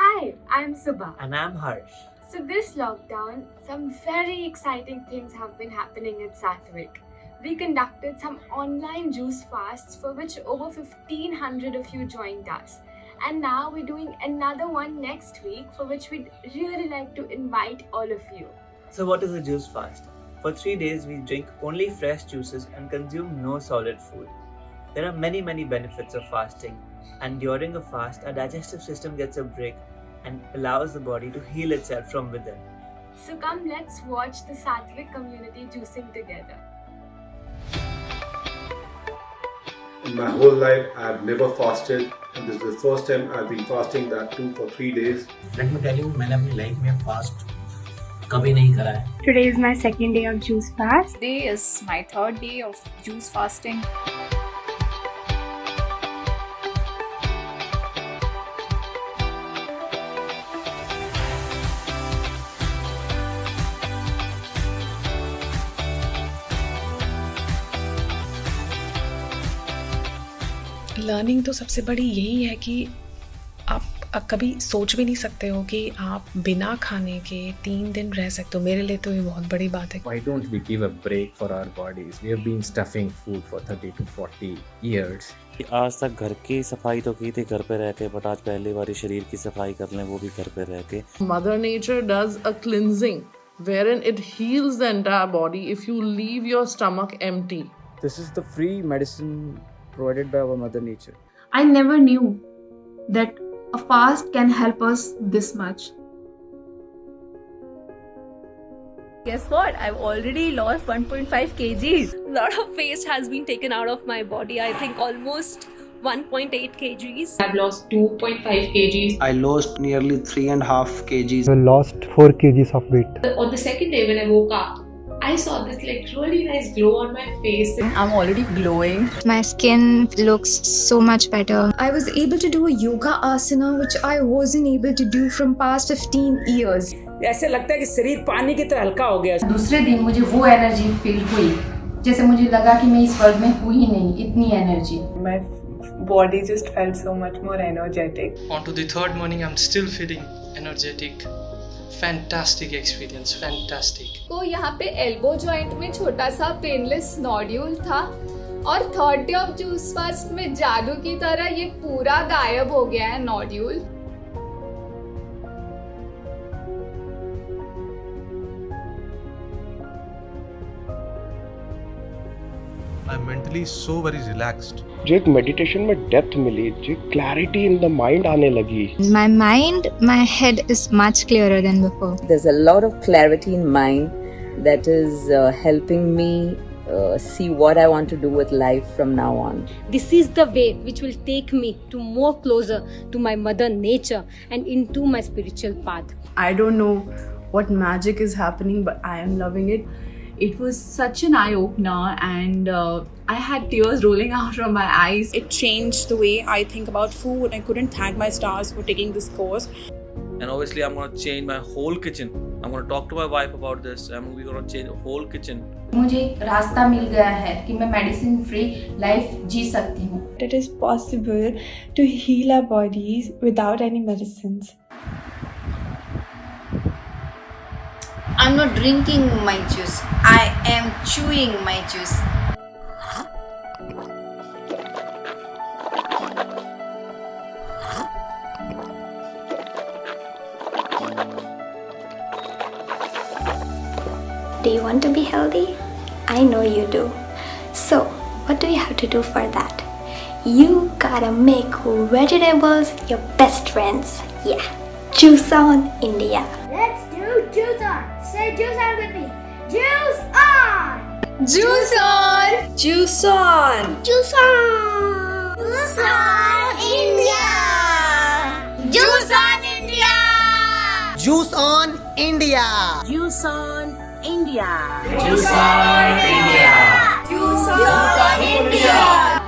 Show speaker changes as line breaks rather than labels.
Hi, I'm Subha.
And I'm Harsh.
So this lockdown, some very exciting things have been happening at Satvic. We conducted some online juice fasts for which over 1500 of you joined us. And now we're doing another one next week for which we'd really like to invite all of you.
So what is a juice fast? For 3 days we drink only fresh juices and consume no solid food. There are many benefits of fasting, and during a fast our digestive system gets a break and allows the body to heal itself from within.
So come, let's watch the Satvic community juicing together.
In my whole life, I've never fasted, and this is the first time I've been fasting, that too for 3 days.
Let me tell you, मैंने अपनी life में fast कभी नहीं करा है.
Today is my second day of juice fast.
Today is my third day of juice fasting.
Learning तो सबसे बड़ी यही है कि आप कभी सोच भी नहीं सकते हो कि आप बिना खाने के 3 दिन रह सकते हो. मेरे लिए तो ये बहुत बड़ी बात है.
Why don't we give a break for our bodies? We have been stuffing food for 30 to 40 years.
आज तक घर की सफाई तो की थी घर पे रह के, बट आज पहली बार शरीर की सफाई कर लें, वो भी घर पे रह के.
Mother Nature does a cleansing wherein it heals the entire body if you leave your stomach empty.
This is the free medicine provided by our Mother Nature.
I never knew that a fast can help us this much.
Guess what? I've already lost 1.5 kgs.
A lot of waste has been taken out of my body. I think almost 1.8 kgs.
I've lost 2.5 kgs.
I lost nearly 3.5 kgs.
I lost 4 kgs of weight.
On the second day when I woke up, I saw this really nice glow on my face.
I'm already glowing.
My skin looks so much better.
I was able to do a yoga asana which I wasn't able to do from past 15 years.
ऐसे लगता है कि शरीर पानी की तरह हल्का हो गया.
दूसरे दिन मुझे वो एनर्जी फील हुई जैसे मुझे लगा कि मैं इस वर्ल्ड में हुई ही नहीं, इतनी energy.
My body just felt so much more energetic.
On to the third morning, I'm still feeling energetic. Fantastic experience, fantastic.
तो यहाँ पे एल्बो जॉइंट में छोटा सा पेनलेस नॉड्यूल था और third day of juice fast में जादू की तरह ये पूरा गायब हो गया है nodule.
I'm mentally so very relaxed.
जो एक मेडिटेशन में डेप्थ मिली, जो क्लैरिटी इन द माइंड आने लगी.
My head is much clearer than before.
There's a lot of clarity in mind that is helping me see what I want to do with life from now on.
This is the way which will take me to more closer to my Mother Nature and into my spiritual path.
I don't know what magic is happening, but I am loving it. It was such an eye-opener and I had tears rolling out from my eyes.
It changed the way I think about food. I couldn't thank my stars for taking this course. And obviously I'm going to change my whole kitchen. I'm going to talk to my wife about this. We're going to change the whole kitchen.
मुझे एक रास्ता मिल गया है कि मैं medicine free life जी सकती हूँ.
It is possible to heal our bodies without any medicines.
I'm not drinking my juice. I am chewing my juice.
Do you want to be healthy? I know you do. So, what do you have to do for that? You gotta make vegetables your best friends. Yeah, juice on India.
Let's do juice on. Say juice on with me. Juice on!
Juice on!
Juice on! Juice on! Juice on India!
Juice on India!
Juice on India!
Juice on India!
Juice on India!
Juice on India!